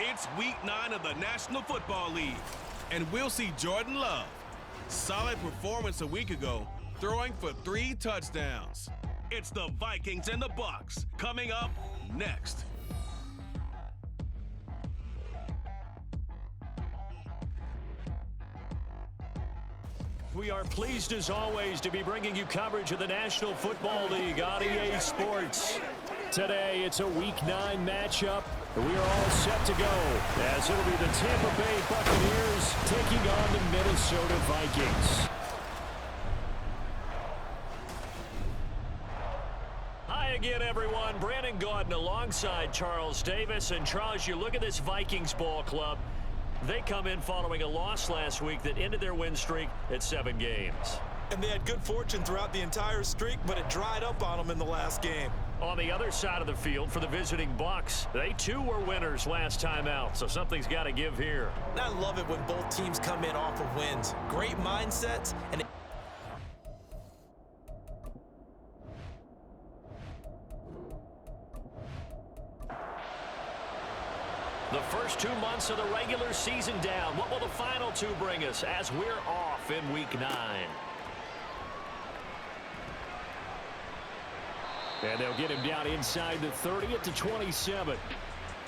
It's Week 9 of the National Football League, and we'll see Jordan Love. Solid performance a week ago, throwing for 3 touchdowns. It's the Vikings and the Bucs coming up next. We are pleased as always to be bringing you coverage of the National Football League on EA Sports. Today it's a Week 9 matchup. We are all set to go as it'll be the Tampa Bay Buccaneers taking on the Minnesota Vikings. Hi again, everyone. Brandon Gaudin alongside Charles Davis. And Charles, you look at this Vikings ball club. They come in following a loss last week that ended their win streak at 7 games. And they had good fortune throughout the entire streak, but it dried up on them in the last game. On the other side of the field for the visiting Bucs, they too were winners last time out, so something's got to give here. And I love it when both teams come in off of wins. Great mindsets and the first 2 months of the regular season down. What will the final 2 bring us as we're off in Week 9? And they'll get him down inside the 30 at the 27.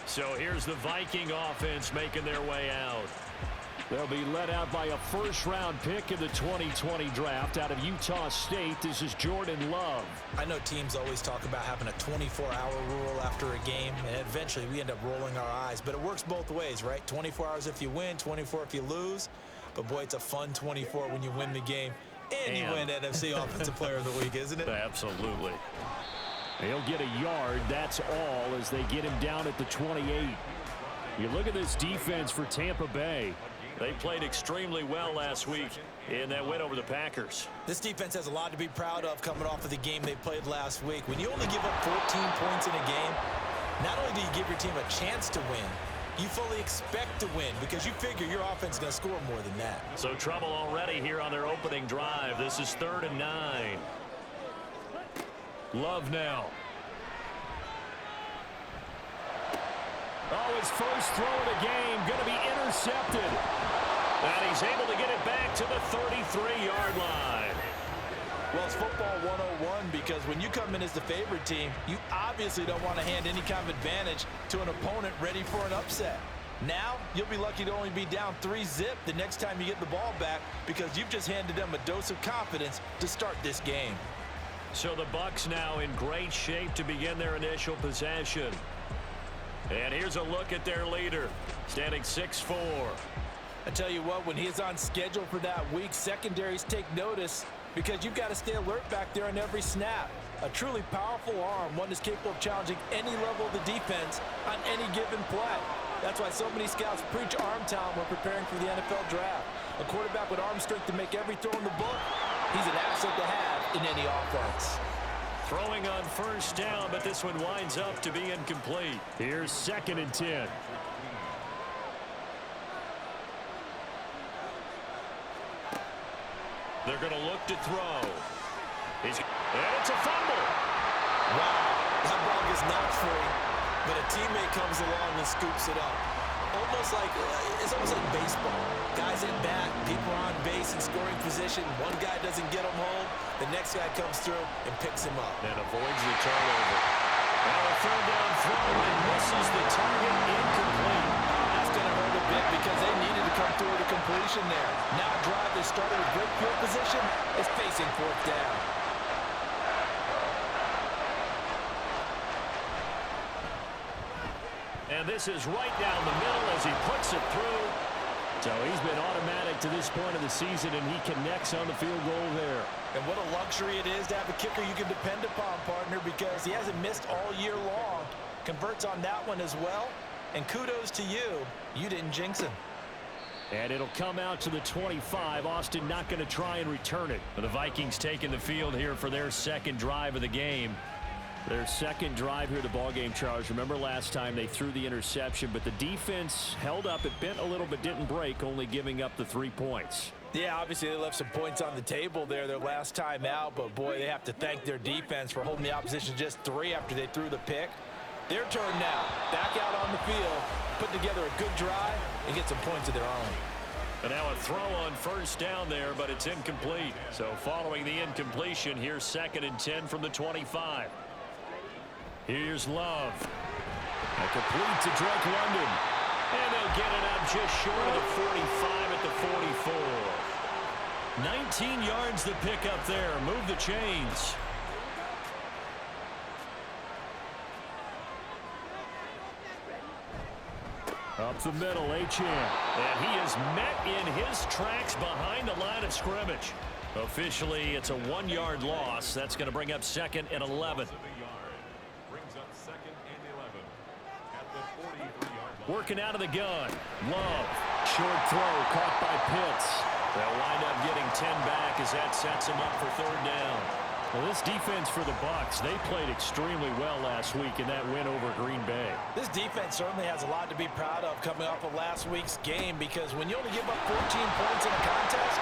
So here's the Viking offense making their way out. They'll be led out by a first-round pick in the 2020 draft out of Utah State. This is Jordan Love. I know teams always talk about having a 24-hour rule after a game, and eventually we end up rolling our eyes. But it works both ways, right? 24 hours if you win, 24 if you lose. But, boy, it's a fun 24 when you win the game. And you win NFC Offensive Player of the Week, isn't it? Absolutely. He'll get a yard. That's all as they get him down at the 28. You look at this defense for Tampa Bay. They played extremely well last week in that win over the Packers. This defense has a lot to be proud of coming off of the game they played last week. When you only give up 14 points in a game, not only do you give your team a chance to win, you fully expect to win because you figure your offense is going to score more than that. So trouble already here on their opening drive. This is 3rd and 9. Love now. Oh, his first throw of the game going to be intercepted. And he's able to get it back to the 33-yard line. Well, it's football 101 because when you come in as the favorite team, you obviously don't want to hand any kind of advantage to an opponent ready for an upset. Now, you'll be lucky to only be down 3-zip the next time you get the ball back because you've just handed them a dose of confidence to start this game. So the Bucs now in great shape to begin their initial possession. And here's a look at their leader, standing 6'4". I tell you what, when he's on schedule for that week, secondaries take notice because you've got to stay alert back there on every snap. A truly powerful arm, one that's capable of challenging any level of the defense on any given play. That's why so many scouts preach arm talent when preparing for the NFL draft. A quarterback with arm strength to make every throw in the book, he's an asset to have in any offense. Throwing on first down, but this one winds up to be incomplete. Here's 2nd and 10. They're going to look to throw. And it's a fumble. Wow, that ball gets knocked free, but a teammate comes along and scoops it up. It's almost like baseball. Guys at bat, people are on base in scoring position. One guy doesn't get him home. The next guy comes through and picks him up. And avoids the turnover. Now a 3rd down throw and misses the target, incomplete. That's going to hurt a bit because they needed to come through with a completion there. Now a drive that started with great field position is facing 4th down. And this is right down the middle as he puts it through. So he's been automatic to this point of the season, and he connects on the field goal there. And what a luxury it is to have a kicker you can depend upon, partner, because he hasn't missed all year long. Converts on that one as well. And kudos to you. You didn't jinx him. And it'll come out to the 25. Austin not going to try and return it. The Vikings taking the field here for their 2nd drive of the game. Their 2nd drive here of the ballgame, Charles. Remember last time they threw the interception, but the defense held up. It bent a little but didn't break, only giving up the 3 points. Yeah, obviously they left some points on the table there their last time out, but boy, they have to thank their defense for holding the opposition just 3 after they threw the pick. Their turn now. Back out on the field, put together a good drive, and get some points of their own. And now a throw on first down there, but it's incomplete. So following the incompletion, here's 2nd and 10 from the 25. Here's Love. A complete to Drake London. And they'll get it up just short of the 45 at the 44. 19 yards to pick up there. Move the chains. Up the middle, Achane. And he is met in his tracks behind the line of scrimmage. Officially, it's a 1-yard loss. That's going to bring up 2nd and 11. Working out of the gun. Love. Short throw caught by Pitts. They'll wind up getting 10 back as that sets him up for 3rd down. Well, this defense for the Bucs, they played extremely well last week in that win over Green Bay. This defense certainly has a lot to be proud of coming off of last week's game, because when you only give up 14 points in a contest,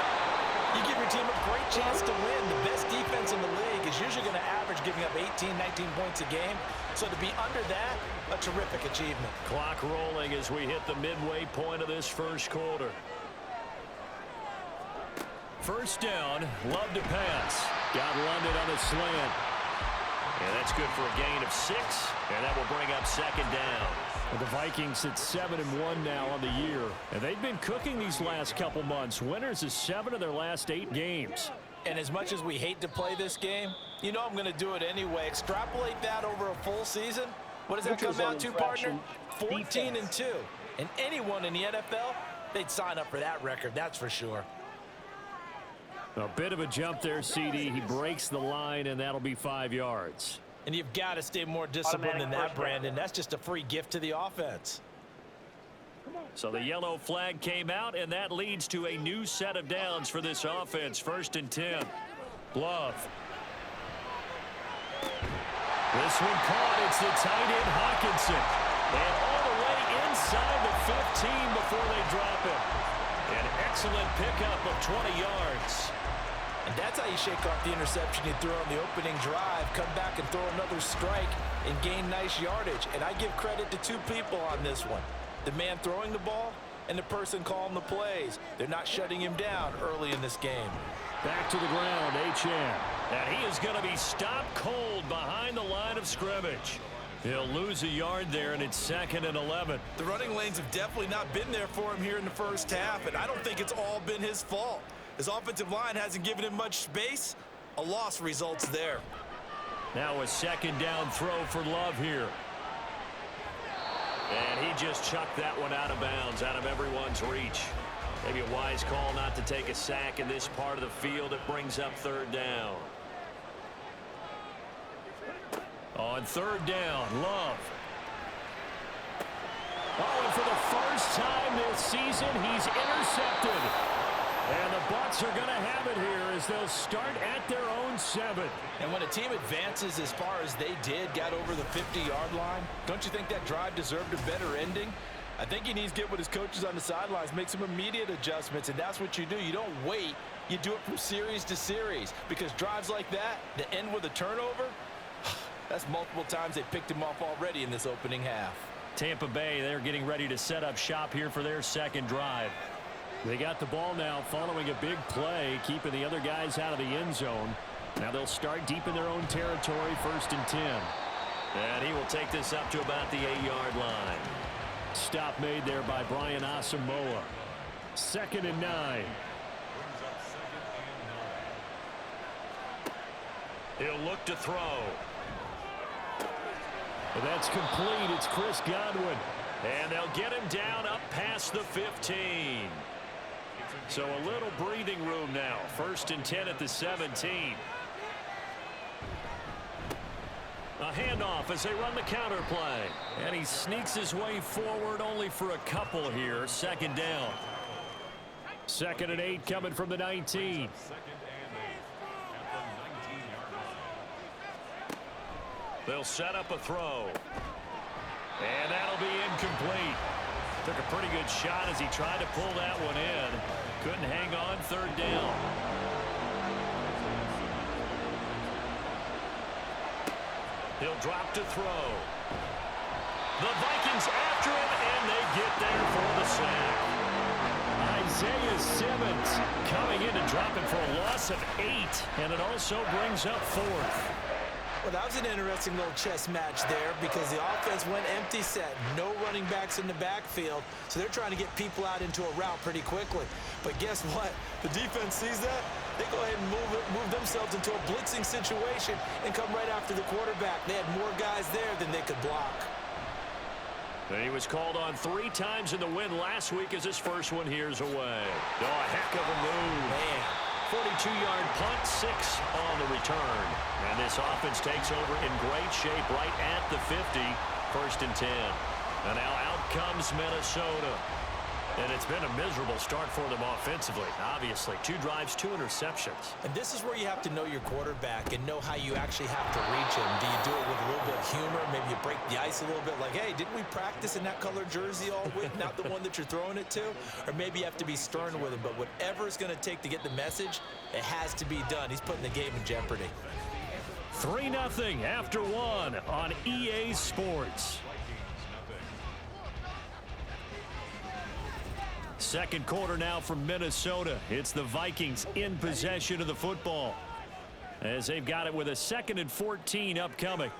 you give your team a great chance to win. The best defense in the league is usually going to average giving up 18, 19 points a game. So to be under that, a terrific achievement. Clock rolling as we hit the midway point of this first quarter. First down, Love to pass. Got London on a slant. And that's good for a gain of 6. And that will bring up 2nd down. Well, the Vikings at 7-1 now on the year. And they've been cooking these last couple months. Winners of 7 of their last 8 games. And as much as we hate to play this game, you know I'm going to do it anyway. Extrapolate that over a full season. What does that come out to, partner? 14-2. And anyone in the NFL, they'd sign up for that record, that's for sure. A bit of a jump there, CD. He breaks the line, and that'll be 5 yards. And you've got to stay more disciplined than that, Brandon. That's just a free gift to the offense. So the yellow flag came out, and that leads to a new set of downs for this offense. 1st and 10. Love. This one caught. It's the tight end, Hawkinson. And all the way inside the 15 before they drop him. An excellent pickup of 20 yards. And that's how you shake off the interception you threw on the opening drive, come back and throw another strike and gain nice yardage. And I give credit to 2 people on this one. The man throwing the ball and the person calling the plays. They're not shutting him down early in this game. Back to the ground, Achane. And he is going to be stopped cold behind the line of scrimmage. He'll lose a yard there, and it's 2nd and 11. The running lanes have definitely not been there for him here in the first half, and I don't think it's all been his fault. His offensive line hasn't given him much space. A loss results there. Now a 2nd down throw for Love here. And he just chucked that one out of bounds, out of everyone's reach. Maybe a wise call not to take a sack in this part of the field. It brings up 3rd down. On 3rd down, Love. Oh, and for the first time this season, he's intercepted. And the Bucs are going to have it here as they'll start at their own 7. And when a team advances as far as they did, got over the 50-yard line, don't you think that drive deserved a better ending? I think he needs to get with his coaches on the sidelines, make some immediate adjustments, and that's what you do. You don't wait. You do it from series to series, because drives like that end with a turnover, that's multiple times they picked him off already in this opening half. Tampa Bay, they're getting ready to set up shop here for their 2nd drive. They got the ball now following a big play, keeping the other guys out of the end zone. Now they'll start deep in their own territory, 1st and 10. And he will take this up to about the 8-yard line. Stop made there by Brian Asamoah. 2nd and 9. He'll look to throw. But that's complete. It's Chris Godwin. And they'll get him down up past the 15. So a little breathing room now. 1st and 10 at the 17. A handoff as they run the counter play. And he sneaks his way forward only for a couple here. 2nd down. 2nd and 8 coming from the 19. They'll set up a throw. And that'll be incomplete. Took a pretty good shot as he tried to pull that one in. Couldn't hang on. 3rd down. He'll drop to throw. The Vikings after him, and they get there for the sack. Isaiah Simmons coming in to drop it for a loss of 8, and it also brings up 4th. Well, that was an interesting little chess match there because the offense went empty set. No running backs in the backfield, so they're trying to get people out into a route pretty quickly. But guess what? The defense sees that. They go ahead and move themselves into a blitzing situation and come right after the quarterback. They had more guys there than they could block. And he was called on 3 times in the win last week as his first one here's away. Oh, a heck of a move. Man. 42-yard punt, 6 on the return. And this offense takes over in great shape right at the 50, 1st and 10. And now out comes Minnesota. And it's been a miserable start for them offensively, obviously. 2 drives, 2 interceptions. And this is where you have to know your quarterback and know how you actually have to reach him. Do you do it with a little bit of humor? Maybe you break the ice a little bit like, hey, didn't we practice in that color jersey all week, not the one that you're throwing it to? Or maybe you have to be stern with him. But whatever it's going to take to get the message, it has to be done. He's putting the game in jeopardy. 3-0 after 1 on EA Sports. Second quarter now from Minnesota. It's the Vikings in possession of the football as they've got it with a 2nd and 14 upcoming.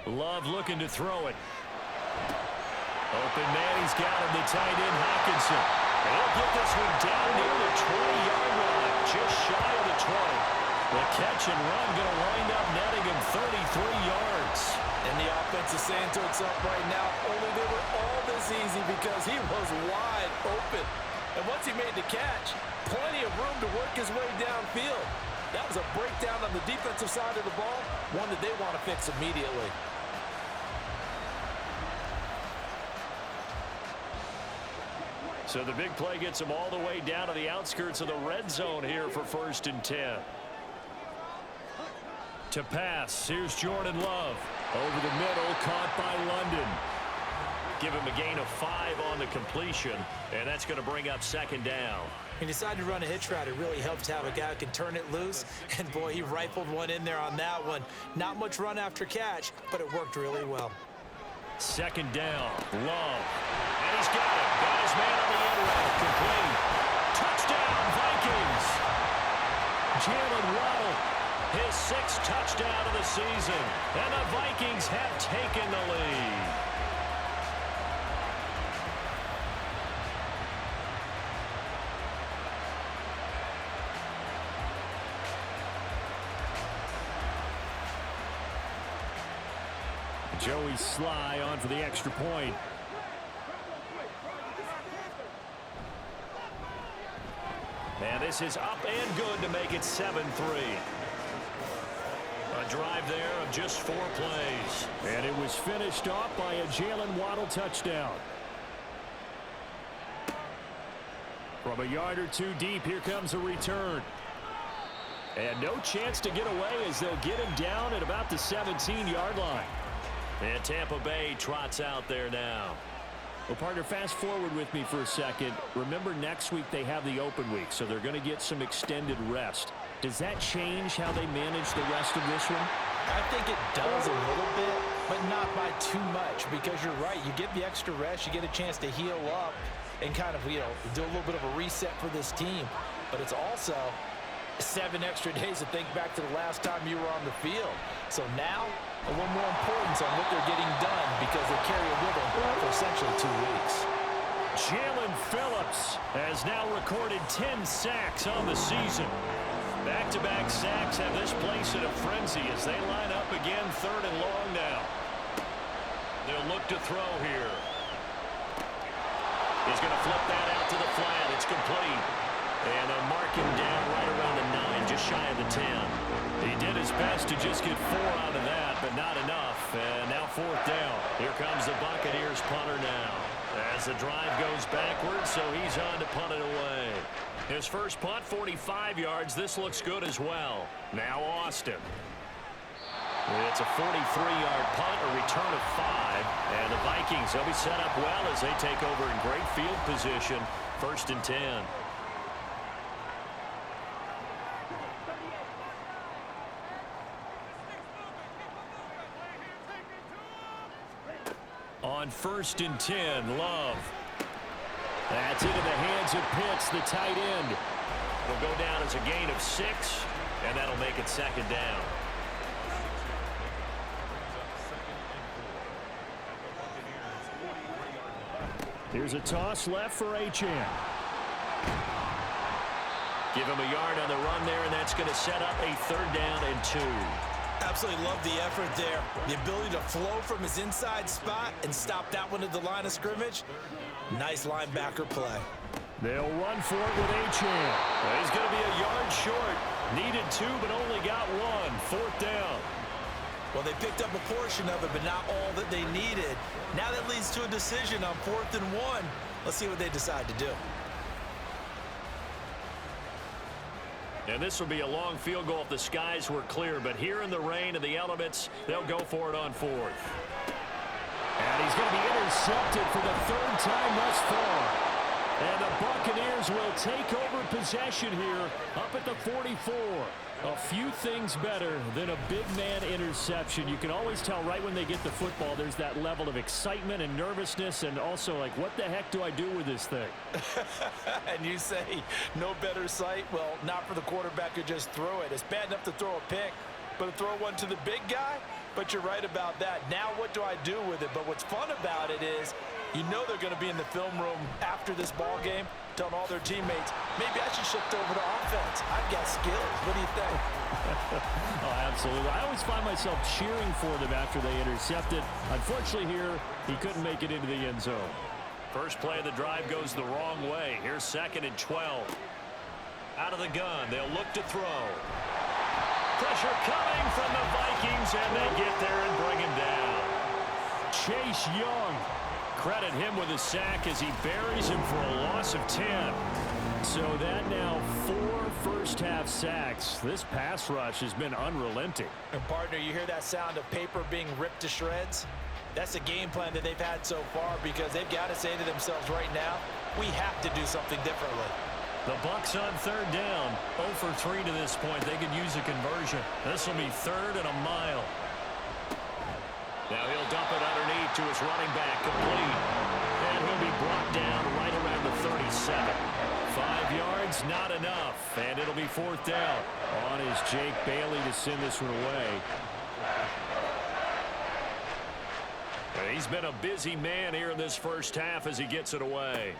Love looking to throw it. Open man, he's got him, the tight end Hawkinson. He'll get this one down near the 20-yard line, just shy of the 20. The catch and run going to wind up netting him 33 yards. And the offense is saying to itself right now, only they were all this easy because he was wide open. And once he made the catch, plenty of room to work his way downfield. That was a breakdown on the defensive side of the ball, one that they want to fix immediately. So the big play gets him all the way down to the outskirts of the red zone here for 1st and 10. To pass, here's Jordan Love. Over the middle, caught by London. Give him a gain of 5 on the completion, and that's going to bring up 2nd down. He decided to run a hitch route. It really helps to have a guy who can turn it loose, and boy, he rifled one in there on that one. Not much run after catch, but it worked really well. 2nd down, Love. And he's got it. Got his man on the end route. Complete. Touchdown, Vikings. Jalen Waddle, his 6th touchdown of the season. And the Vikings have taken the lead. Joey Sly on for the extra point. And this is up and good to make it 7-3. A drive there of just 4 plays. And it was finished off by a Jalen Waddle touchdown. From a yard or 2 deep, here comes a return. And no chance to get away as they'll get him down at about the 17-yard line. And Tampa Bay trots out there now. Well, partner, fast forward with me for a second. Remember, next week they have the open week, so they're going to get some extended rest. Does that change how they manage the rest of this one? I think it does a little bit, but not by too much, because you're right. You get the extra rest, you get a chance to heal up and kind of, do a little bit of a reset for this team. But it's also 7 extra days to think back to the last time you were on the field. So now, a little more importance on what they're getting done because they carry it with them for essentially 2 weeks. Jalen Phillips has now recorded 10 sacks on the season. Back-to-back sacks have this place in a frenzy as they line up again 3rd and long now. They'll look to throw here. He's going to flip that out to the flat. It's complete. And they'll mark him down right around the 9, just shy of the 10. He did his best to just get 4 out of that, but not enough. And now 4th down. Here comes the Buccaneers punter now. As the drive goes backwards, so he's on to punt it away. His first punt, 45 yards. This looks good as well. Now Austin. It's a 43-yard punt, a return of 5. And the Vikings, they'll be set up well as they take over in great field position. 1st and 10. On 1st and 10, Love. That's into the hands of Pitts, the tight end. It'll go down as a gain of 6, and that'll make it 2nd down. Here's a toss left for Achane. Give him a yard on the run there, and that's going to set up a 3rd down and 2. Absolutely love the effort there. The ability to flow from his inside spot and stop that one at the line of scrimmage. Nice linebacker play. They'll run for it with Achane. He's going to be a yard short. Needed 2, but only got 1. 4th down. Well, they picked up a portion of it, but not all that they needed. Now that leads to a decision on 4th and 1. Let's see what they decide to do. And this will be a long field goal if the skies were clear. But here in the rain and the elements, they'll go for it on 4th. And he's going to be intercepted for the 3rd time thus far. And the Buccaneers will take over possession here up at the 44. A few things better than a big man interception. You can always tell right when they get the football, there's that level of excitement and nervousness, and also like, what the heck do I do with this thing? And you say no better sight? Well, not for the quarterback who just threw it. It's bad enough to throw a pick, but to throw one to the big guy? But you're right about that. Now what do I do with it? But what's fun about it is you know they're going to be in the film room after this ball game telling all their teammates, maybe I should shift over to offense. I've got skills. What do you think? Oh, absolutely. I always find myself cheering for them after they intercept it. Unfortunately here, he couldn't make it into the end zone. First play of the drive goes the wrong way. Here's 2nd and 12. Out of the gun, they'll look to throw. Pressure coming from the Vikings, and they get there and bring him down. Chase Young. Credit him with a sack as he buries him for a loss of 10. So that now 4 first-half sacks. This pass rush has been unrelenting. And partner, you hear that sound of paper being ripped to shreds? That's the game plan that they've had so far because they've got to say to themselves right now, we have to do something differently. The Bucs on 3rd down. 0 for 3 to this point. They could use a conversion. This will be 3rd and a mile. Now he'll dump it underneath to his running back, complete. And he'll be brought down right around the 37. 5 yards, not enough. And it'll be 4th down. On is Jake Bailey to send this one away. He's been a busy man here in this first half as he gets it away.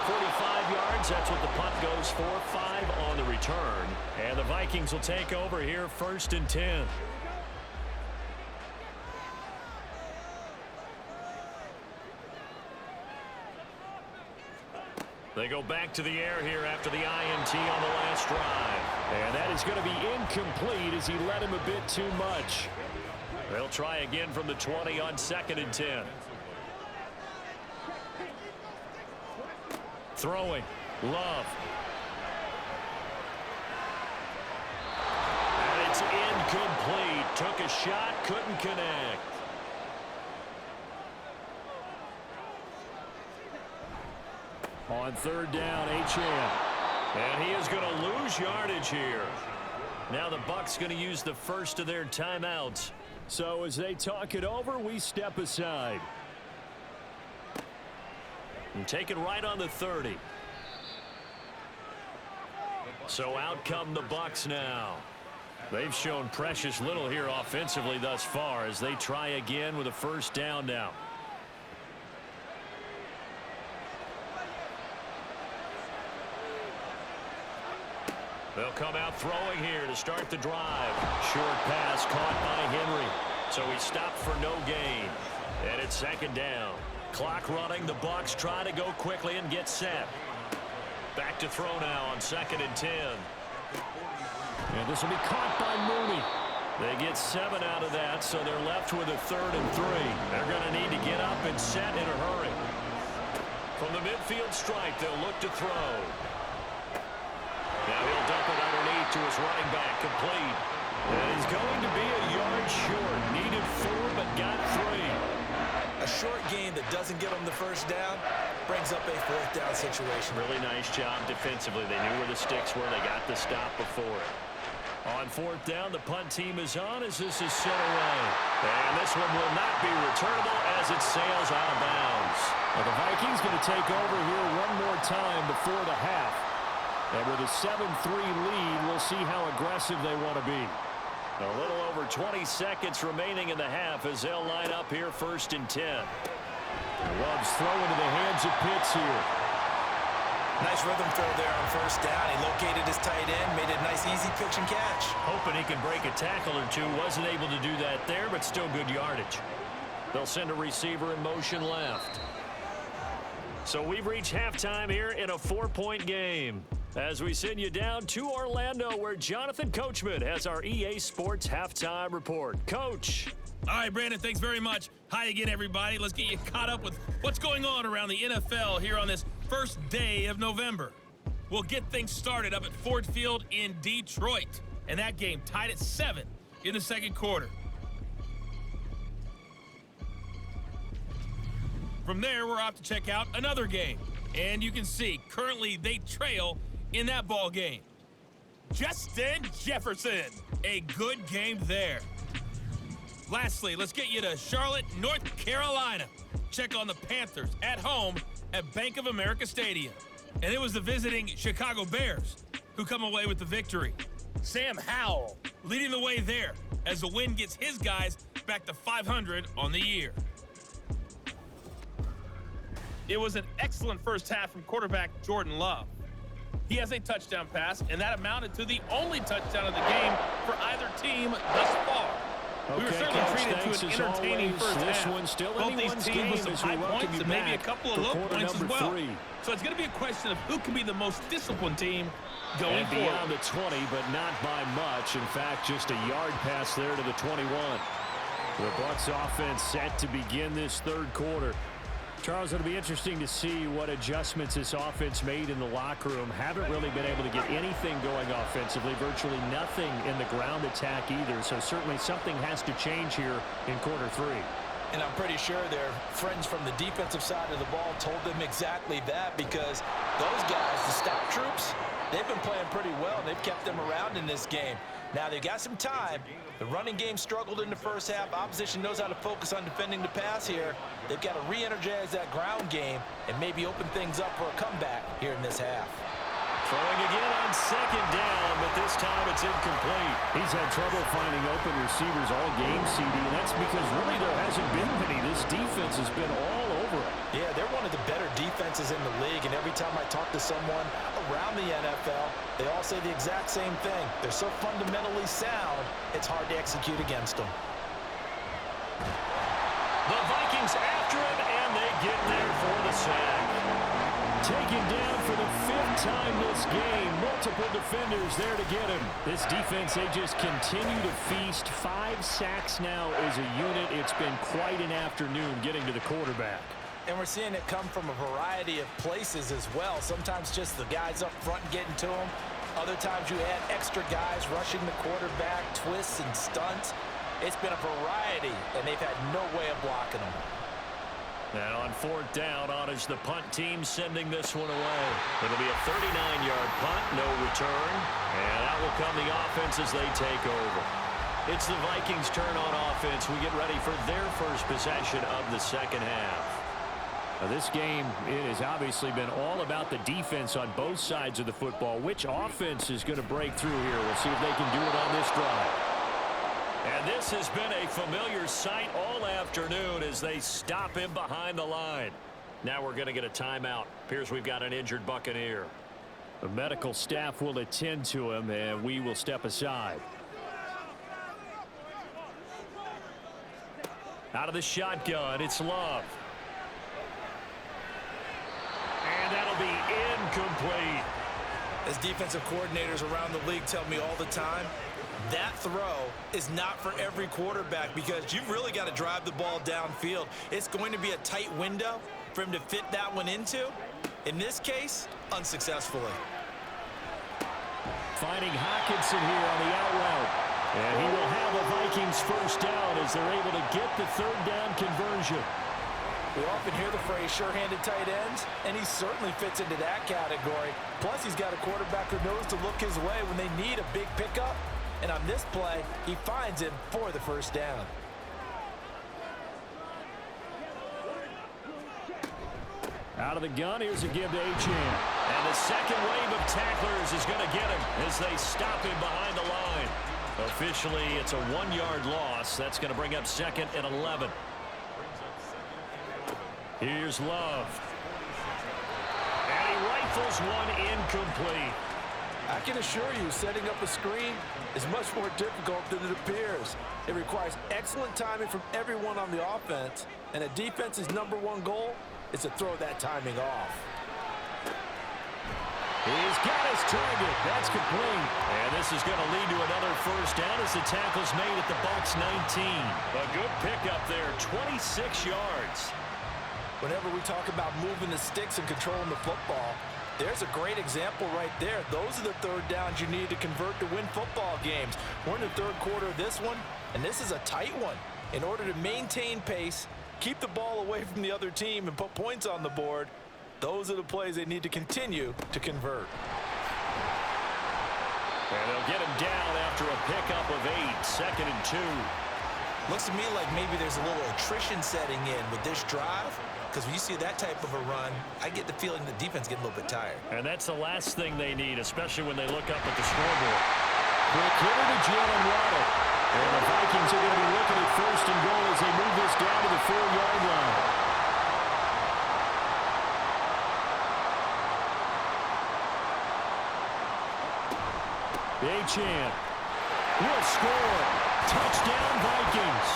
45 yards, that's what the punt goes for. 5 on the return. And the Vikings will take over here 1st and 10. They go back to the air here after the INT on the last drive. And that is going to be incomplete as he led him a bit too much. They'll try again from the 20 on 2nd and 10. Throwing. Love. And it's incomplete. Took a shot, couldn't connect. On 3rd down, Achane. And he is going to lose yardage here. Now the Bucs going to use the first of their timeouts. So as they talk it over, we step aside. And take it right on the 30. So out come the Bucs now. They've shown precious little here offensively thus far as they try again with a 1st down now. They'll come out throwing here to start the drive. Short pass caught by Henry. So he stopped for no gain. And it's 2nd down. Clock running. The Bucs try to go quickly and get set. Back to throw now on 2nd and 10. And this will be caught by Mooney. They get 7 out of that, so they're left with a 3rd and 3. They're going to need to get up and set in a hurry. From the midfield stripe, they'll look to throw. Now he'll dump it underneath to his running back, complete. And he's going to be a yard short. Needed 4, but got 3. A short gain that doesn't get them the 1st down brings up a 4th down situation. Really nice job defensively. They knew where the sticks were. They got the stop before it. On fourth down, the punt team is on as this is sent away. And this one will not be returnable as it sails out of bounds. Well, the Vikings going to take over here one more time before the half. And with a 7-3 lead, we'll see how aggressive they want to be. A little over 20 seconds remaining in the half as they'll line up here 1st and 10. Love's throw into the hands of Pitts here. Nice rhythm throw there on 1st down. He located his tight end, made a nice easy pitch and catch. Hoping he can break a tackle or two. Wasn't able to do that there, but still good yardage. They'll send a receiver in motion left. So we've reached halftime here in a 4-point game. As we send you down to Orlando, where Jonathan Coachman has our EA Sports halftime report. Coach. All right, Brandon, thanks very much. Hi again, everybody. Let's get you caught up with what's going on around the NFL here on this first day of November. We'll get things started up at Ford Field in Detroit. And that game tied at 7 in the second quarter. From there, we're off to check out another game. And you can see, currently they trail in that ball game. Justin Jefferson, a good game there. Lastly, let's get you to Charlotte, North Carolina. Check on the Panthers at home at Bank of America Stadium. And it was the visiting Chicago Bears who come away with the victory. Sam Howell leading the way there as the win gets his guys back to 500 on the year. It was an excellent first half from quarterback Jordan Love. He has a touchdown pass, and that amounted to the only touchdown of the game for either team thus far. We were certainly treated to an entertaining first half. Both these teams with some high points and maybe a couple of low points as well. So it's going to be a question of who can be the most disciplined team going forward. Beyond the 20, but not by much. In fact, just a yard pass there to the 21. The Bucs offense set to begin this third quarter. Charles, it'll be interesting to see what adjustments this offense made in the locker room. Haven't really been able to get anything going offensively, virtually nothing in the ground attack either. So certainly something has to change here in quarter 3. And I'm pretty sure their friends from the defensive side of the ball told them exactly that, because those guys, the stop troops, they've been playing pretty well. They've kept them around in this game. Now they've got some time. The running game struggled in the first half. Opposition knows how to focus on defending the pass here. They've got to re-energize that ground game and maybe open things up for a comeback here in this half. Throwing again on 2nd down, but this time it's incomplete. He's had trouble finding open receivers all game, CD, and that's because really there hasn't been many. This defense has been all over it. Yeah, they're one of the better defenses in the league, and every time I talk to someone around the NFL, they all say the exact same thing. They're so fundamentally sound, it's hard to execute against them. The Vikings after him, and they get there for the sack. Taken down for the 5th time this game. Multiple defenders there to get him. This defense, they just continue to feast. 5 sacks now as a unit. It's been quite an afternoon getting to the quarterback. And we're seeing it come from a variety of places as well. Sometimes just the guys up front getting to them. Other times you add extra guys rushing the quarterback, twists and stunts. It's been a variety, and they've had no way of blocking them. And on 4th down, on is the punt team sending this one away. It'll be a 39-yard punt, no return. And out will come the offense as they take over. It's the Vikings' turn on offense. We get ready for their first possession of the second half. Now, this game, it has obviously been all about the defense on both sides of the football. Which offense is going to break through here? We'll see if they can do it on this drive. And this has been a familiar sight all afternoon as they stop him behind the line. Now we're going to get a timeout. Appears we've got an injured Buccaneer. The medical staff will attend to him, and we will step aside. Out of the shotgun, it's Love. And that'll be incomplete. As defensive coordinators around the league tell me all the time, that throw is not for every quarterback, because you've really got to drive the ball downfield. It's going to be a tight window for him to fit that one into. In this case, unsuccessfully. Finding Hockenson here on the out route. And he will have the Vikings first down as they're able to get the 3rd down conversion. We often hear the phrase sure-handed tight ends, and he certainly fits into that category. Plus, he's got a quarterback who knows to look his way when they need a big pickup. And on this play, he finds him for the first down. Out of the gun, here's a give to Achane. And the second wave of tacklers is going to get him as they stop him behind the line. Officially, it's a 1-yard loss. That's going to bring up 2nd and 11. Here's Love. And he rifles one incomplete. I can assure you, setting up a screen is much more difficult than it appears. It requires excellent timing from everyone on the offense, and a defense's #1 goal is to throw that timing off. He's got his target. That's complete. And this is going to lead to another first down as the tackle's made at the Bucs 19. A good pickup there, 26 yards. Whenever we talk about moving the sticks and controlling the football, there's a great example right there. Those are the third downs you need to convert to win football games. We're in the third quarter of this one, and this is a tight one. In order to maintain pace, keep the ball away from the other team, and put points on the board, those are the plays they need to continue to convert. And they'll get him down after a pickup of 8, 2nd and 2. Looks to me like maybe there's a little attrition setting in with this drive, because when you see that type of a run, I get the feeling the defense getting a little bit tired. And that's the last thing they need, especially when they look up at the scoreboard. Quick hitter to Jalen Waddle. And the Vikings are going to be looking at 1st and goal as they move this down to the 4-yard line. Achane will score. Touchdown, Vikings.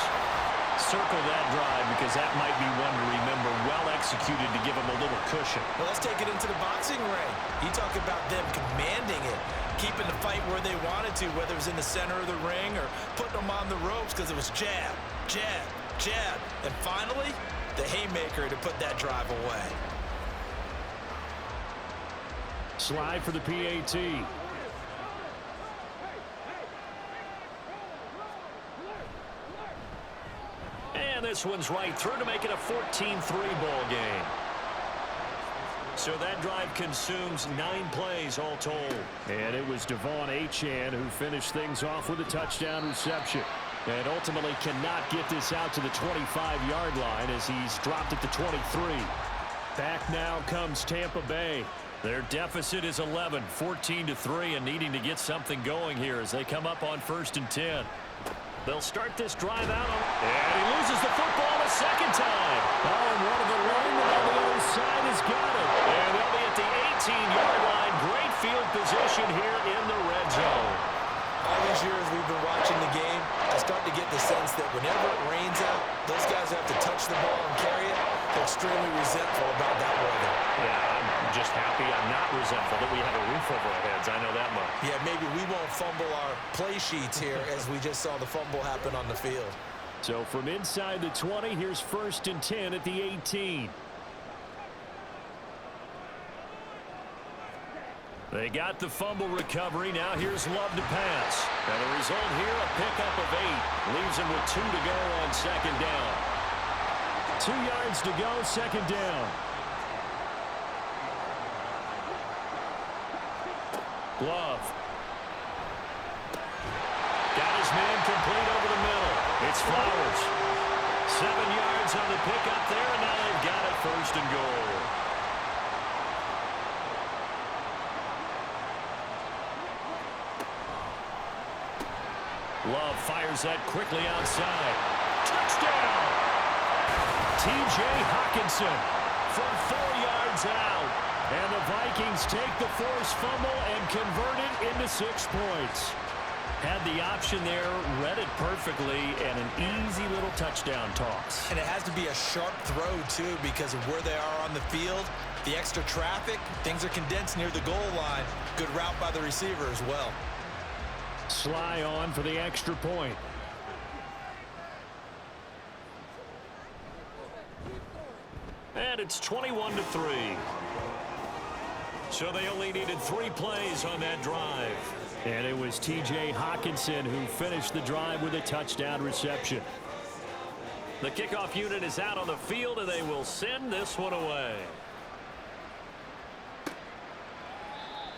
Circle that drive because that might be one to remember. Well executed to give them a little cushion. Well, let's take it into the boxing ring. You talk about them commanding it, keeping the fight where they wanted to, whether it was in the center of the ring or putting them on the ropes because it was jab, jab, jab. And finally, the haymaker to put that drive away. Slide for the PAT. And this one's right through to make it a 14-3 ball game. So that drive consumes 9 plays all told. And it was Devon Achane who finished things off with a touchdown reception. And ultimately cannot get this out to the 25-yard line as he's dropped at the 23. Back now comes Tampa Bay. Their deficit is 11, 14-3, and needing to get something going here as they come up on 1st and 10. They'll start this drive out, and he loses the football a second time. Oh, and one of the linemen on the other side has got it. And they'll be at the 18-yard line. Great field position here in the red zone. All these years we've been watching the game, I start to get the sense that whenever it rains out, those guys who have to touch the ball and carry it, they're extremely resentful about that weather. Yeah, I'm just happy I'm not resentful that we have a roof over our heads. I know that much. Yeah, maybe we won't fumble our play sheets here as we just saw the fumble happen on the field. So from inside the 20, here's 1st and 10 at the 18. They got the fumble recovery. Now here's Love to pass. And the result here, a pickup of 8. Leaves him with 2 to go on 2nd down. 2 yards to go, 2nd down. Love. Got his man complete over the middle. It's Flowers. 7 yards on the pickup there, and now they've got it 1st and goal. Love fires that quickly outside. Touchdown! T.J. Hockenson from 4 yards out. And the Vikings take the forced fumble and convert it into 6 points. Had the option there, read it perfectly, and an easy little touchdown toss. And it has to be a sharp throw, too, because of where they are on the field. The extra traffic, things are condensed near the goal line. Good route by the receiver as well. Sly on for the extra point. And it's 21-3. So they only needed 3 plays on that drive. And it was T.J. Hockenson who finished the drive with a touchdown reception. The kickoff unit is out on the field, and they will send this one away.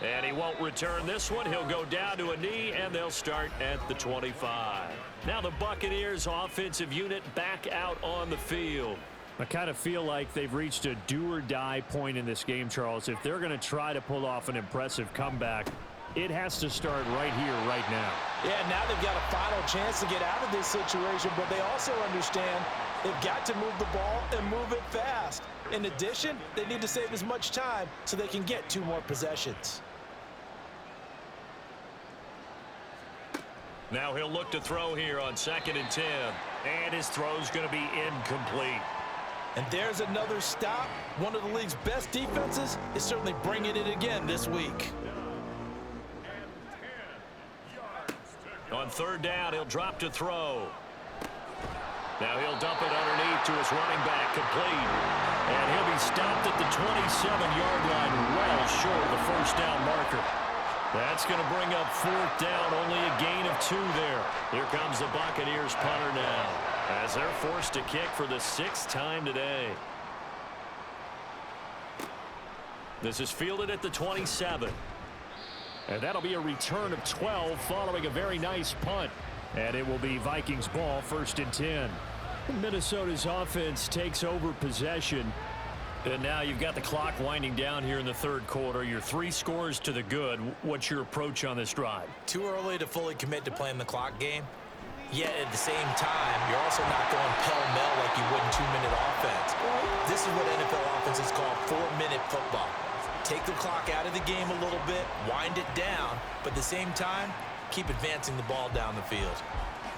And he won't return this one. He'll go down to a knee, and they'll start at the 25. Now the Buccaneers offensive unit back out on the field. I kind of feel like they've reached a do-or-die point in this game, Charles. If they're going to try to pull off an impressive comeback, it has to start right here, right now. Yeah, now they've got a final chance to get out of this situation, but they also understand they've got to move the ball and move it fast. In addition, they need to save as much time so they can get 2 more possessions. Now he'll look to throw here on 2nd and 10. And his throw's going to be incomplete. And there's another stop. One of the league's best defenses is certainly bringing it again this week. On 3rd down, he'll drop to throw. Now he'll dump it underneath to his running back, complete. And he'll be stopped at the 27-yard line, well short of the 1st down marker. That's going to bring up 4th down, only a gain of 2 there. Here comes the Buccaneers punter now, as they're forced to kick for the 6th time today. This is fielded at the 27. And that'll be a return of 12 following a very nice punt. And it will be Vikings ball, 1st and 10. Minnesota's offense takes over possession. And now you've got the clock winding down here in the 3rd quarter. You're 3 scores to the good. What's your approach on this drive? Too early to fully commit to playing the clock game. Yet at the same time, you're also not going pell-mell like you would in 2-minute offense. This is what NFL offenses call 4-minute football. Take the clock out of the game a little bit, wind it down, but at the same time, keep advancing the ball down the field.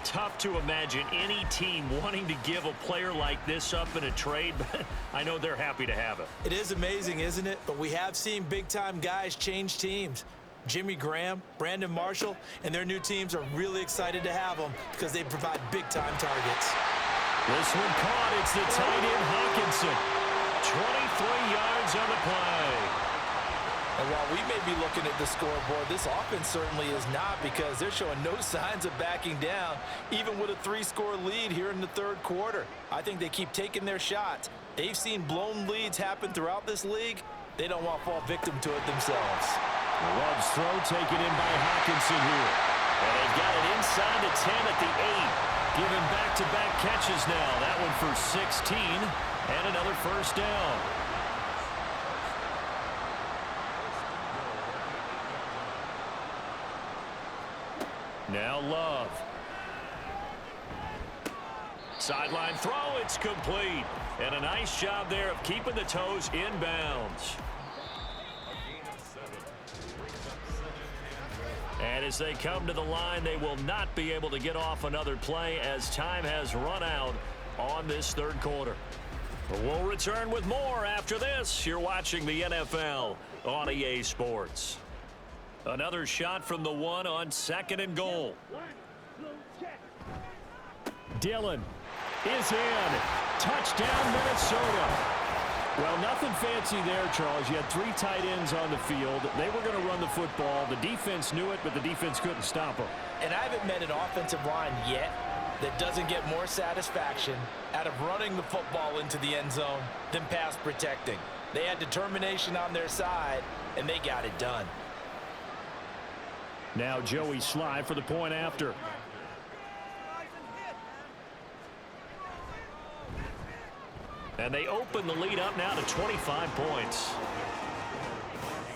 Tough to imagine any team wanting to give a player like this up in a trade, but I know they're happy to have it. It is amazing, isn't it? But we have seen big-time guys change teams. Jimmy Graham, Brandon Marshall, and their new teams are really excited to have them because they provide big-time targets. This one caught. It's the tight end Hawkinson. 23 yards on the play. And while we may be looking at the scoreboard, this offense certainly is not, because they're showing no signs of backing down, even with a 3-score lead here in the 3rd quarter. I think they keep taking their shots. They've seen blown leads happen throughout this league. They don't want to fall victim to it themselves. Love's throw taken in by Hawkinson here. And they've got it inside the 10 at the 8. Giving back-to-back catches now. That one for 16 and another 1st down. Now Love. Sideline throw, it's complete. And a nice job there of keeping the toes inbounds. And as they come to the line, they will not be able to get off another play as time has run out on this 3rd quarter. We'll return with more after this. You're watching the NFL on EA Sports. Another shot from the 1 on 2nd and goal. Dillon is in. Touchdown, Minnesota. Well, nothing fancy there, Charles. You had 3 tight ends on the field. They were going to run the football. The defense knew it, but the defense couldn't stop them. And I haven't met an offensive line yet that doesn't get more satisfaction out of running the football into the end zone than pass protecting. They had determination on their side, and they got it done. Now Joey Sly for the point after. And they open the lead up now to 25 points.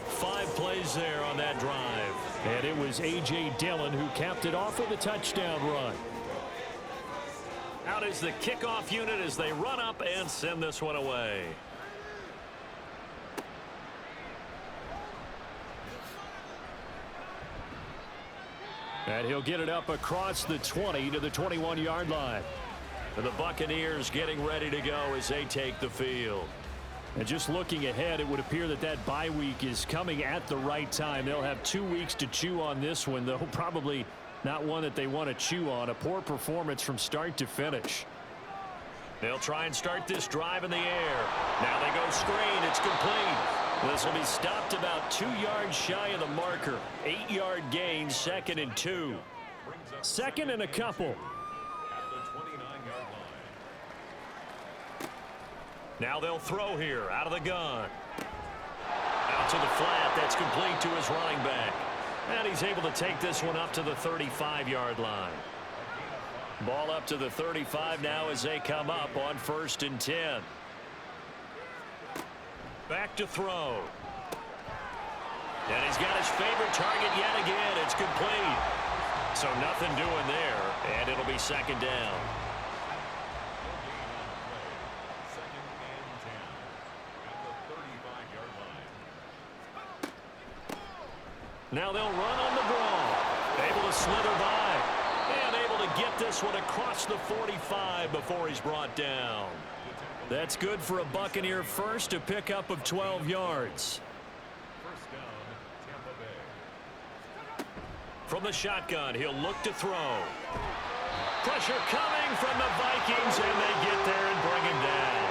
5 plays there on that drive. And it was A.J. Dillon who capped it off with a touchdown run. Out is the kickoff unit as they run up and send this one away. And he'll get it up across the 20 to the 21-yard line. And the Buccaneers getting ready to go as they take the field. And just looking ahead, it would appear that that bye week is coming at the right time. They'll have 2 weeks to chew on this one, though probably not one that they want to chew on. A poor performance from start to finish. They'll try and start this drive in the air. Now they go screen. It's complete. This will be stopped about 2 yards shy of the marker. 8-yard gain, 2nd and 2. 2nd and a couple. Now they'll throw here out of the gun. Out to the flat. That's complete to his running back. And he's able to take this one up to the 35-yard line. Ball up to the 35 now as they come up on 1st and 10. Back to throw. And he's got his favorite target yet again. It's complete. So nothing doing there, and it'll be 2nd down. Now they'll run on the draw. Able to slither by. And able to get this one across the 45 before he's brought down. That's good for a Buccaneer first, a pickup of 12 yards. From the shotgun, he'll look to throw. Pressure coming from the Vikings, and they get there and bring him down.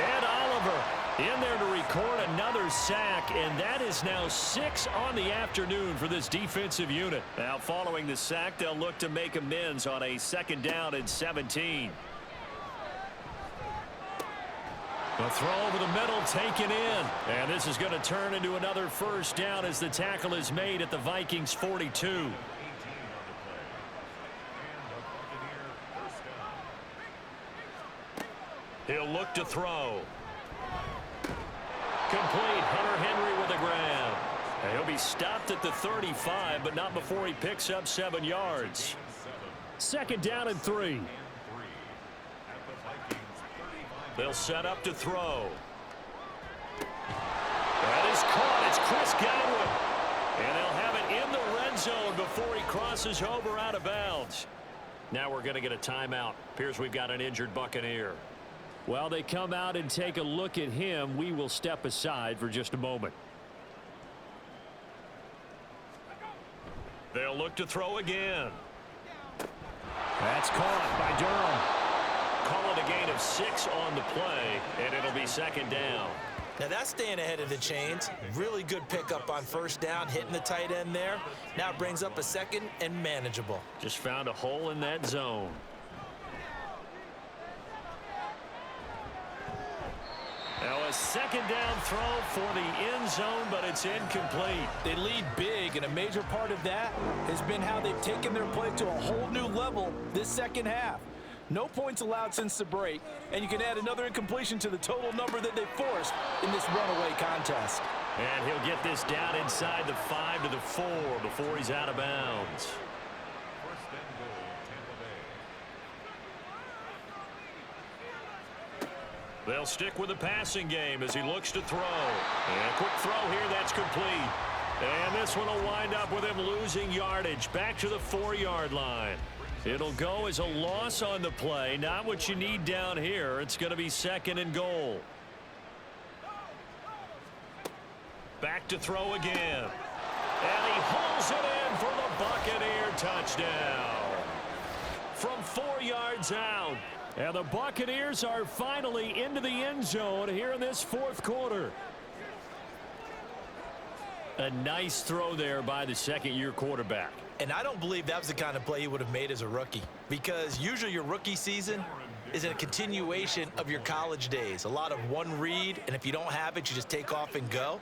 And Oliver in there to record another sack, and that is now 6 on the afternoon for this defensive unit. Now following the sack, they'll look to make amends on a 2nd down and 17. The throw over the middle taken in. And this is going to turn into another 1st down as the tackle is made at the Vikings 42. He'll look to throw. Complete. Hunter Henry with the grab. And he'll be stopped at the 35, but not before he picks up 7 yards. 2nd down and 3. They'll set up to throw. That is caught. It's Chris Godwin. And they'll have it in the red zone before he crosses over out of bounds. Now we're going to get a timeout. Appears we've got an injured Buccaneer. While they come out and take a look at him, we will step aside for just a moment. They'll look to throw again. That's caught by Durham. Call it a gain of 6 on the play, and it'll be 2nd down. Now that's staying ahead of the chains. Really good pickup on 1st down, hitting the tight end there. Now it brings up a 2nd and manageable. Just found a hole in that zone. Now a 2nd down throw for the end zone, but it's incomplete. They lead big, and a major part of that has been how they've taken their play to a whole new level this 2nd half. No points allowed since the break, and you can add another incompletion to the total number that they forced in this runaway contest. And he'll get this down inside the 5 to the 4 before he's out of bounds. They'll stick with the passing game as he looks to throw. And a quick throw here, that's complete. And this one will wind up with him losing yardage back to the 4-yard line. It'll go as a loss on the play. Not what you need down here. It's going to be 2nd and goal. Back to throw again. And he hauls it in for the Buccaneer touchdown. From 4 yards out. And the Buccaneers are finally into the end zone here in this 4th quarter. A nice throw there by the 2nd-year quarterback. And I don't believe that was the kind of play he would have made as a rookie, because usually your rookie season is a continuation of your college days. A lot of one read, and if you don't have it, you just take off and go.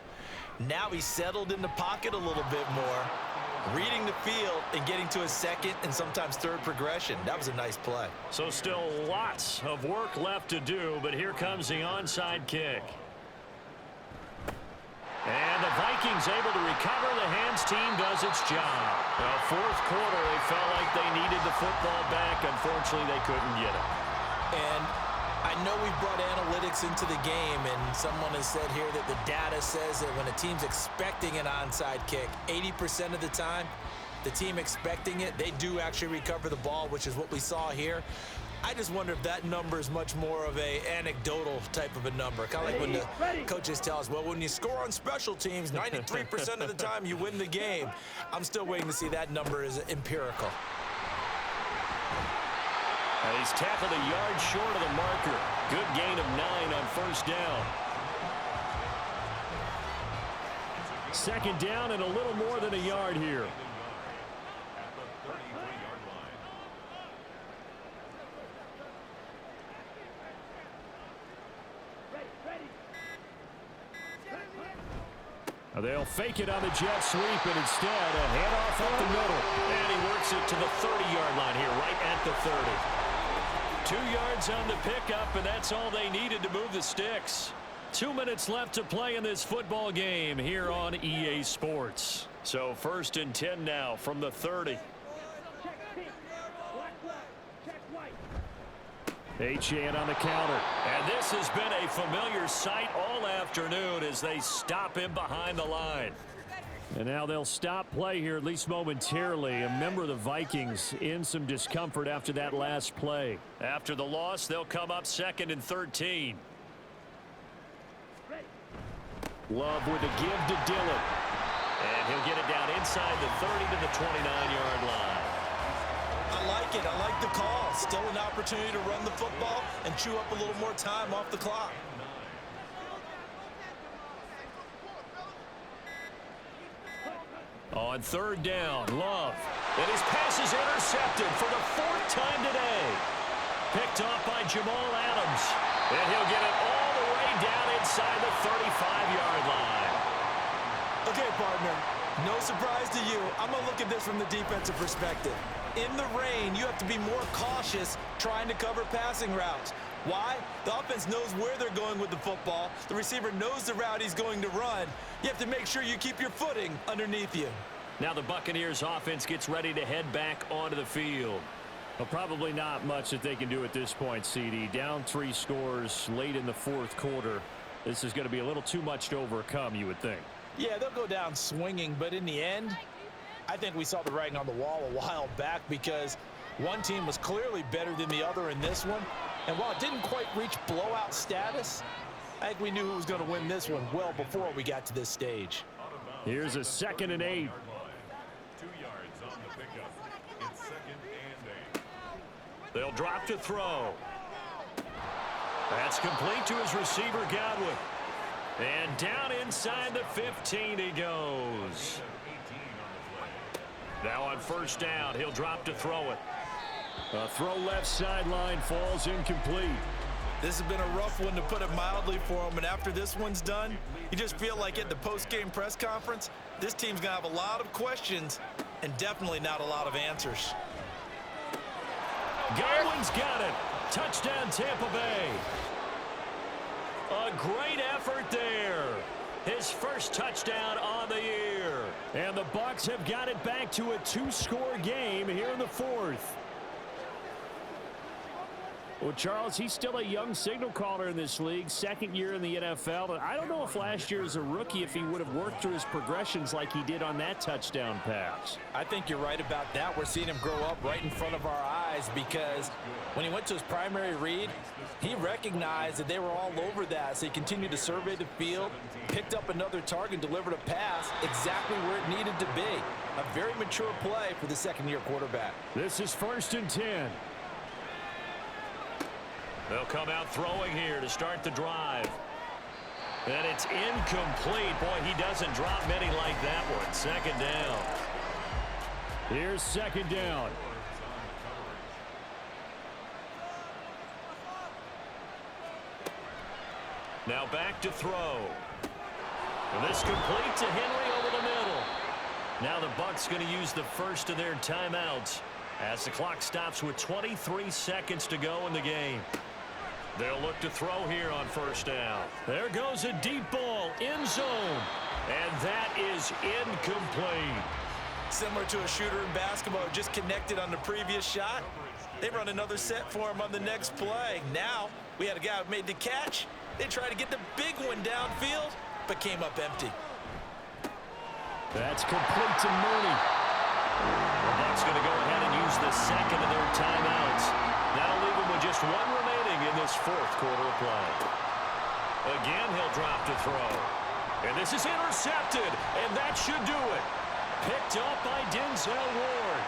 Now he's settled in the pocket a little bit more, reading the field and getting to his 2nd and sometimes 3rd progression. That was a nice play. So still lots of work left to do, but here comes the onside kick. And the Vikings able to recover. The hands team does its job. Well, 4th quarter, they felt like they needed the football back. Unfortunately, they couldn't get it. And I know we've brought analytics into the game, and someone has said here that the data says that when a team's expecting an onside kick, 80% of the time, the team expecting it, they do actually recover the ball, which is what we saw here. I just wonder if that number is much more of a anecdotal type of a number. Kind of like when the coaches tell us, well, when you score on special teams, 93% of the time you win the game. I'm still waiting to see that number is empirical. And he's tackled a yard short of the marker. Good gain of 9 on 1st down. 2nd down and a little more than a yard here. They'll fake it on the jet sweep, and instead a handoff up the middle. And he works it to the 30-yard line here, right at the 30. 2 yards on the pickup, and that's all they needed to move the sticks. 2 minutes left to play in this football game here on EA Sports. So 1st and 10 now from the 30. Achane on the counter. And this has been a familiar sight all afternoon as they stop him behind the line. And now they'll stop play here, at least momentarily. A member of the Vikings in some discomfort after that last play. After the loss, they'll come up 2nd and 13. Love with a give to Dillon. And he'll get it down inside the 30 to the 29-yard line. I like it. I like the call. Still an opportunity to run the football and chew up a little more time off the clock. On 3rd down, Love. And his pass is intercepted for the 4th time today. Picked off by Jamal Adams. And he'll get it all the way down inside the 35-yard line. Okay, partner. No surprise to you. I'm going to look at this from the defensive perspective. In the rain, you have to be more cautious trying to cover passing routes. Why? The offense knows where they're going with the football. The receiver knows the route he's going to run. You have to make sure you keep your footing underneath you. Now the Buccaneers offense gets ready to head back onto the field. Well, probably not much that they can do at this point, CD. Down 3 scores late in the 4th quarter. This is going to be a little too much to overcome, you would think. Yeah, they'll go down swinging, but in the end, I think we saw the writing on the wall a while back because one team was clearly better than the other in this one. And while it didn't quite reach blowout status, I think we knew who was going to win this one well before we got to this stage. Here's a 2nd and 8. 2 yards on the pickup. It's 2nd and 8. They'll drop to throw. That's complete to his receiver, Godwin. And down inside the 15 he goes. Now on 1st down, he'll drop to throw it. A throw left sideline falls incomplete. This has been a rough one, to put it mildly, for him. And after this one's done, you just feel like at the post-game press conference, this team's going to have a lot of questions and definitely not a lot of answers. Godwin's got it. Touchdown, Tampa Bay. A great effort there. His first touchdown on the year. And the Bucs have got it back to a 2-score game here in the 4th. Well, Charles, he's still a young signal caller in this league, 2nd year in the NFL. I don't know if last year as a rookie, if he would have worked through his progressions like he did on that touchdown pass. I think you're right about that. We're seeing him grow up right in front of our eyes because when he went to his primary read, he recognized that they were all over that. So he continued to survey the field, picked up another target, delivered a pass exactly where it needed to be. A very mature play for the 2nd-year quarterback. This is 1st and 10. They'll come out throwing here to start the drive. And it's incomplete. Boy, he doesn't drop many like that one. 2nd down. Here's 2nd down. Now back to throw. And this complete to Henry over the middle. Now the Bucs going to use the first of their timeouts as the clock stops with 23 seconds to go in the game. They'll look to throw here on 1st down. There goes a deep ball, end zone. And that is incomplete. Similar to a shooter in basketball who just connected on the previous shot. They run another set for him on the next play. Now we had a guy who made the catch. They tried to get the big one downfield, but came up empty. That's complete to Mooney. The Bucs going to go ahead and use the 2nd of their timeouts. That'll leave them with just 1 remaining in this 4th quarter of play. Again, he'll drop to throw. And this is intercepted, and that should do it. Picked up by Denzel Ward.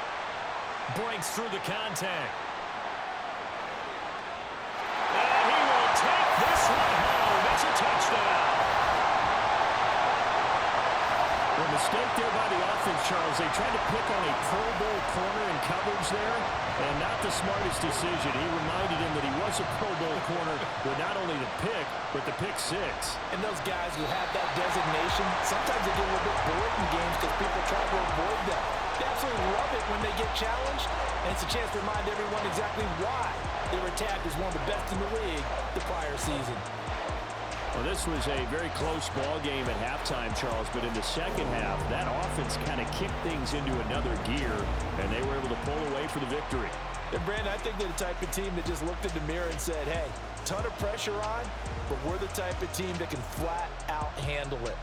Breaks through the contact. And he will take this one home. It's a touchdown. When the mistake there by the offense, Charles. They tried to pick on a Pro Bowl corner in coverage there, and not the smartest decision. He reminded him that he was a Pro Bowl corner with not only the pick, but the pick six. And those guys who have that designation, sometimes they get a little bit bored in games because people try to avoid them. They absolutely love it when they get challenged, and it's a chance to remind everyone exactly why they were tagged as one of the best in the league the prior season. Well, this was a very close ball game at halftime, Charles, but in the second half, that offense kind of kicked things into another gear, and they were able to pull away for the victory. And, Brandon, I think they're the type of team that just looked in the mirror and said, hey, ton of pressure on, but we're the type of team that can flat out handle it.